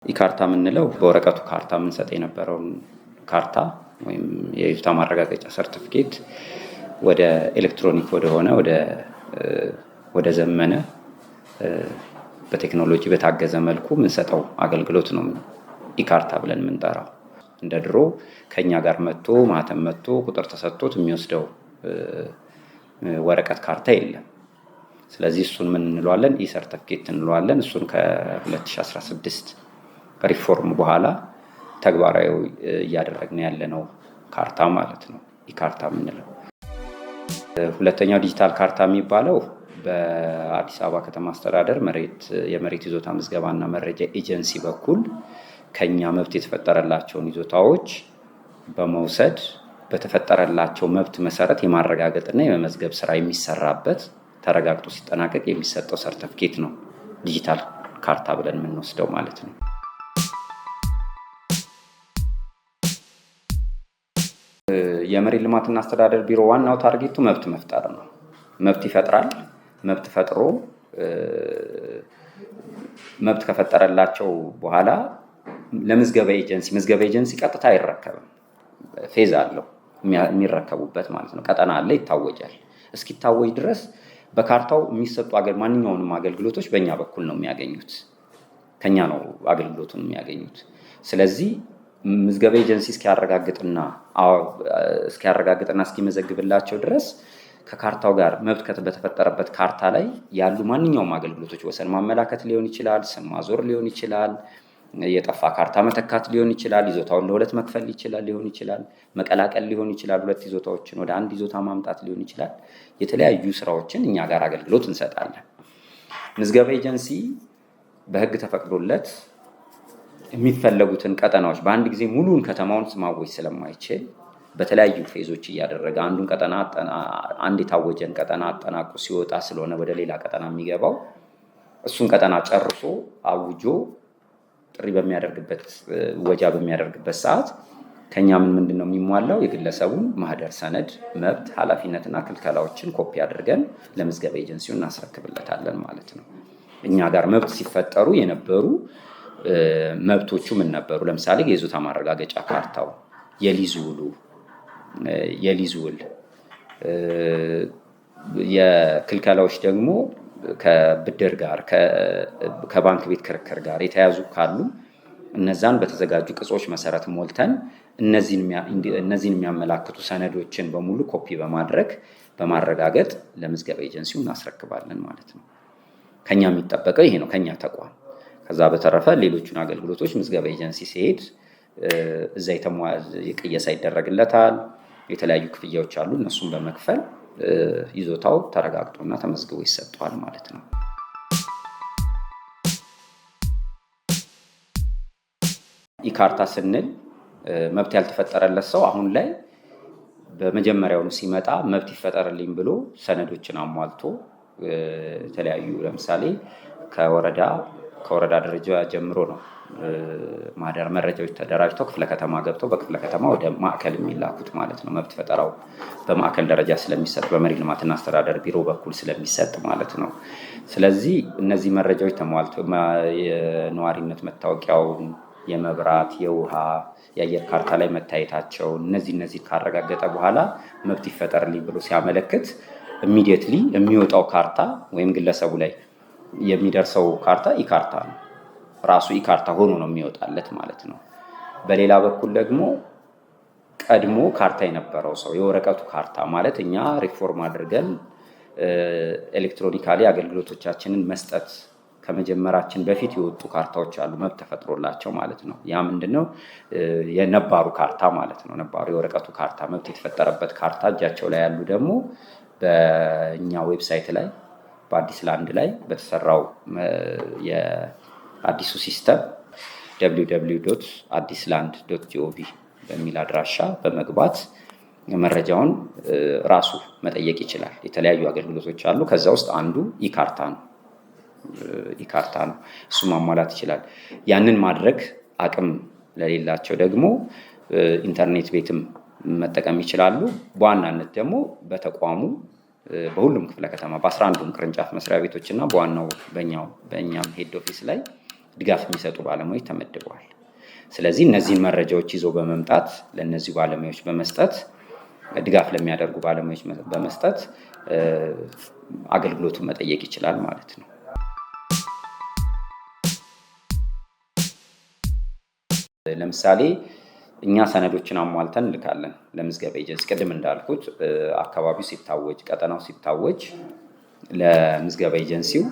ኢካርታ የምንለው በወረቀቱ ካርታ የምንሰጥ የነበረውን ካርታ ወይም የይዞታ ማረጋገጫ ሰርቲፊኬት ወደ ኤሌክትሮኒክ ወደ ዘመነ በቴክኖሎጂ በታገዘ መልኩ የምንሰጠው አገልግሎት ነው ኢካርታ ብለን የምንጠራው። እንደ ድሮ ከኛ ጋር መጥቶ ማህተም መጥቶ ቁጥር ተሰጥቶት የሚወስደው ወረቀት ካርታ የለም። ስለዚህ እሱን ምን እንለዋለን? ሰርቲፊኬት እንለዋለን። እሱን ከ2016 ሪፎርም በኋላ ተግባራዊ እያደረግን ያለነው ካርታ ማለት ነው ኢካርታ የምንለው። ሁለተኛው ዲጂታል ካርታ የሚባለው በአዲስ አበባ ከተማ አስተዳደር የመሬት ይዞታ ምዝገባና መረጃ ኤጀንሲ በኩል ከኛ መብት የተፈጠረላቸውን ይዞታዎች በመውሰድ በተፈጠረላቸው መብት መሰረት የማረጋገጥና የመመዝገብ ስራ የሚሰራበት ተረጋግጦ ሲጠናቀቅ የሚሰጠው ሰርቲፊኬት ነው ዲጂታል ካርታ ብለን የምንወስደው ማለት ነው። የመሬት ልማትና አስተዳደር ቢሮ ዋናው ታርጌቱ መብት መፍጠር ነው። መብት ይፈጥራል። መብት ፈጥሮ መብት ከፈጠረላቸው በኋላ ለምዝገባ ኤጀንሲ ቀጥታ አይረከብም። ፌዝ አለው የሚረከቡበት ማለት ነው። ቀጠና አለ፣ ይታወጃል። እስኪታወጅ ድረስ በካርታው የሚሰጡ ማንኛውንም አገልግሎቶች በእኛ በኩል ነው የሚያገኙት። ከኛ ነው አገልግሎቱን የሚያገኙት። ስለዚህ ምዝገባ ኤጀንሲ እስኪያረጋግጥና እስኪመዘግብላቸው ድረስ ከካርታው ጋር መብት በተፈጠረበት ካርታ ላይ ያሉ ማንኛውም አገልግሎቶች ወሰን ማመላከት ሊሆን ይችላል፣ ስም ማዞር ሊሆን ይችላል፣ የጠፋ ካርታ መተካት ሊሆን ይችላል፣ ይዞታውን ለሁለት መክፈል ሊሆን ይችላል፣ መቀላቀል ሊሆን ይችላል፣ ሁለት ይዞታዎችን ወደ አንድ ይዞታ ማምጣት ሊሆን ይችላል። የተለያዩ ስራዎችን እኛ ጋር አገልግሎት እንሰጣለን። ምዝገባ ኤጀንሲ በህግ ተፈቅዶለት የሚፈለጉትን ቀጠናዎች በአንድ ጊዜ ሙሉን ከተማውን ማወጅ ስለማይችል በተለያዩ ፌዞች እያደረገ አንድ የታወጀን ቀጠና አጠናቆ ሲወጣ ስለሆነ ወደ ሌላ ቀጠና የሚገባው እሱን ቀጠና ጨርሶ አውጆ ጥሪ ወጃ በሚያደርግበት ሰዓት ከኛ ምንድነው የሚሟላው? የግለሰቡን ማህደር ሰነድ፣ መብት፣ ኃላፊነትና ክልከላዎችን ኮፒ አድርገን ለምዝገባ ኤጀንሲው እናስረክብለታለን ማለት ነው። እኛ ጋር መብት ሲፈጠሩ የነበሩ መብቶቹ ምን ነበሩ? ለምሳሌ የይዞታ ማረጋገጫ ካርታው፣ የሊዝ ውል፣ የክልከላዎች ደግሞ ከብድር ጋር ከባንክ ቤት ክርክር ጋር የተያዙ ካሉ እነዛን በተዘጋጁ ቅጾች መሰረት ሞልተን እነዚህን የሚያመላክቱ ሰነዶችን በሙሉ ኮፒ በማረጋገጥ ለምዝገባ ኤጀንሲው እናስረክባለን ማለት ነው። ከኛ የሚጠበቀው ይሄ ነው ከኛ ተቋም። ከዛ በተረፈ ሌሎቹን አገልግሎቶች ምዝገባ ኤጀንሲ ሲሄድ እዛ ቅየሳ ይደረግለታል። የተለያዩ ክፍያዎች አሉ። እነሱን በመክፈል ይዞታው ተረጋግጦና ተመዝግቦ ይሰጠዋል ማለት ነው። ኢካርታ ስንል መብት ያልተፈጠረለት ሰው አሁን ላይ በመጀመሪያውኑ ሲመጣ መብት ይፈጠርልኝ ብሎ ሰነዶችን አሟልቶ የተለያዩ ለምሳሌ ከወረዳ ደረጃ ጀምሮ ነው ማህደር መረጃዎች ተደራጅተው ክፍለ ከተማ ገብተው በክፍለ ከተማ ወደ ማዕከል የሚላኩት ማለት ነው። መብት ፈጠራው በማዕከል ደረጃ ስለሚሰጥ በመሬት ልማትና አስተዳደር ቢሮ በኩል ስለሚሰጥ ማለት ነው። ስለዚህ እነዚህ መረጃዎች ተሟልተው የነዋሪነት መታወቂያውን፣ የመብራት፣ የውሃ፣ የአየር ካርታ ላይ መታየታቸው እነዚህ ካረጋገጠ በኋላ መብት ይፈጠርልኝ ብሎ ሲያመለክት ኢሚዲየትሊ የሚወጣው ካርታ ወይም ግለሰቡ ላይ የሚደርሰው ካርታ ኢካርታ ነው። ራሱ ኢካርታ ሆኖ ነው የሚወጣለት ማለት ነው። በሌላ በኩል ደግሞ ቀድሞ ካርታ የነበረው ሰው የወረቀቱ ካርታ ማለት እኛ ሪፎርም አድርገን ኤሌክትሮኒካሊ አገልግሎቶቻችንን መስጠት ከመጀመራችን በፊት የወጡ ካርታዎች አሉ፣ መብት ተፈጥሮላቸው ማለት ነው። ያ ምንድነው? የነባሩ ካርታ ማለት ነው። ነባሩ የወረቀቱ ካርታ መብት የተፈጠረበት ካርታ እጃቸው ላይ ያሉ ደግሞ በእኛ ዌብሳይት ላይ በአዲስ ላንድ ላይ በተሰራው የአዲሱ ሲስተም www.addisland.gov በሚል አድራሻ በመግባት መረጃውን ራሱ መጠየቅ ይችላል። የተለያዩ አገልግሎቶች አሉ። ከዛ ውስጥ አንዱ ኢካርታ ነው። እሱ ማሟላት ይችላል። ያንን ማድረግ አቅም ለሌላቸው ደግሞ ኢንተርኔት ቤትም መጠቀም ይችላሉ። በዋናነት ደግሞ በተቋሙ በሁሉም ክፍለ ከተማ በ11ዱም ቅርንጫፍ መስሪያ ቤቶች እና በዋናው በእኛም ሄድ ኦፊስ ላይ ድጋፍ የሚሰጡ ባለሙያዎች ተመድበዋል። ስለዚህ እነዚህን መረጃዎች ይዞ በመምጣት ለእነዚህ ባለሙያዎች በመስጠት ድጋፍ ለሚያደርጉ ባለሙያዎች በመስጠት አገልግሎቱን መጠየቅ ይችላል ማለት ነው። ለምሳሌ እኛ ሰነዶችን አሟልተን እንልካለን ለምዝገባ ኤጀንሲ። ቅድም እንዳልኩት አካባቢው ሲታወጅ፣ ቀጠናው ሲታወጅ ለምዝገባ ኤጀንሲው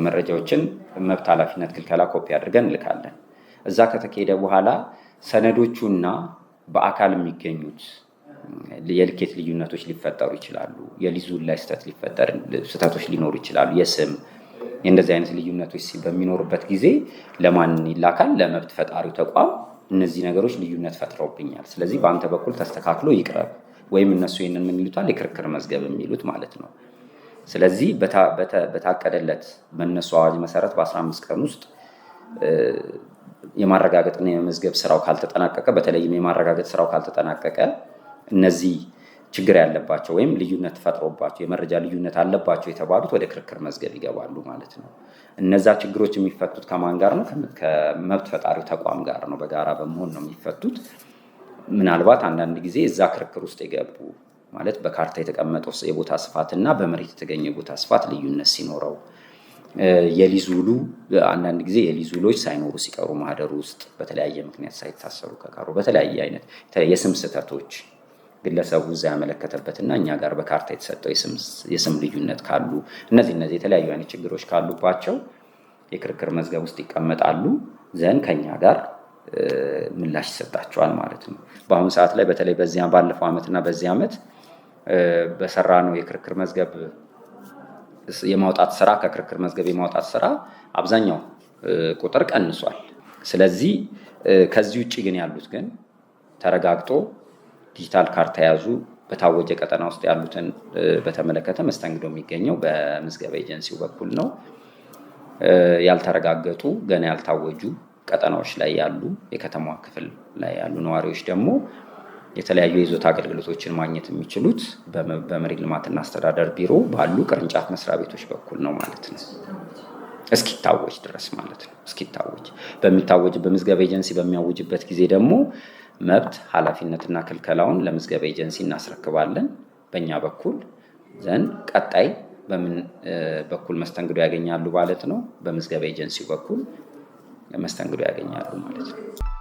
መረጃዎችን መብት ኃላፊነት ክልከላ ኮፒ አድርገን እንልካለን። እዛ ከተካሄደ በኋላ ሰነዶቹና በአካል የሚገኙት የልኬት ልዩነቶች ሊፈጠሩ ይችላሉ። የሊዙ ላይ ስህተቶች ሊኖሩ ይችላሉ። የስም የእንደዚህ አይነት ልዩነቶች በሚኖሩበት ጊዜ ለማን ይላካል? ለመብት ፈጣሪው ተቋም እነዚህ ነገሮች ልዩነት ፈጥረውብኛል፣ ስለዚህ በአንተ በኩል ተስተካክሎ ይቅረብ፣ ወይም እነሱ ይህንን ምን ይሉታል? የክርክር መዝገብ የሚሉት ማለት ነው። ስለዚህ በታቀደለት በእነሱ አዋጅ መሰረት በ15 ቀን ውስጥ የማረጋገጥና የመዝገብ ስራው ካልተጠናቀቀ፣ በተለይም የማረጋገጥ ስራው ካልተጠናቀቀ እነዚህ ችግር ያለባቸው ወይም ልዩነት ፈጥሮባቸው የመረጃ ልዩነት አለባቸው የተባሉት ወደ ክርክር መዝገብ ይገባሉ ማለት ነው። እነዛ ችግሮች የሚፈቱት ከማን ጋር ነው? ከመብት ፈጣሪው ተቋም ጋር ነው። በጋራ በመሆን ነው የሚፈቱት። ምናልባት አንዳንድ ጊዜ እዛ ክርክር ውስጥ የገቡ ማለት በካርታ የተቀመጠው የቦታ ስፋትና በመሬት የተገኘ የቦታ ስፋት ልዩነት ሲኖረው፣ የሊዝ ውሉ አንዳንድ ጊዜ የሊዝ ውሎች ሳይኖሩ ሲቀሩ ማህደሩ ውስጥ በተለያየ ምክንያት ሳይታሰሩ ከቀሩ፣ በተለያየ አይነት የስም ስህተቶች ግለሰቡ እዛ ያመለከተበትና እኛ ጋር በካርታ የተሰጠው የስም ልዩነት ካሉ፣ እነዚህ የተለያዩ አይነት ችግሮች ካሉባቸው የክርክር መዝገብ ውስጥ ይቀመጣሉ። ዘንድ ከኛ ጋር ምላሽ ይሰጣቸዋል ማለት ነው። በአሁኑ ሰዓት ላይ በተለይ ባለፈው ዓመትና በዚህ ዓመት በሰራ ነው የክርክር መዝገብ የማውጣት ስራ ከክርክር መዝገብ የማውጣት ስራ አብዛኛው ቁጥር ቀንሷል። ስለዚህ ከዚህ ውጭ ግን ያሉት ግን ተረጋግጦ ዲጂታል ካርታ የያዙ በታወጀ ቀጠና ውስጥ ያሉትን በተመለከተ መስተንግዶ የሚገኘው በምዝገባ ኤጀንሲው በኩል ነው። ያልተረጋገጡ ገና ያልታወጁ ቀጠናዎች ላይ ያሉ የከተማዋ ክፍል ላይ ያሉ ነዋሪዎች ደግሞ የተለያዩ የይዞታ አገልግሎቶችን ማግኘት የሚችሉት በመሬት ልማትና አስተዳደር ቢሮ ባሉ ቅርንጫፍ መስሪያ ቤቶች በኩል ነው ማለት ነው። እስኪታወጅ ድረስ ማለት ነው። እስኪታወጅ በምዝገባ ኤጀንሲ በሚያውጅበት ጊዜ ደግሞ መብት ኃላፊነትና ክልከላውን ለምዝገባ ኤጀንሲ እናስረክባለን በእኛ በኩል። ዘንድ ቀጣይ በምን በኩል መስተንግዶ ያገኛሉ ማለት ነው? በምዝገባ ኤጀንሲው በኩል መስተንግዶ ያገኛሉ ማለት ነው።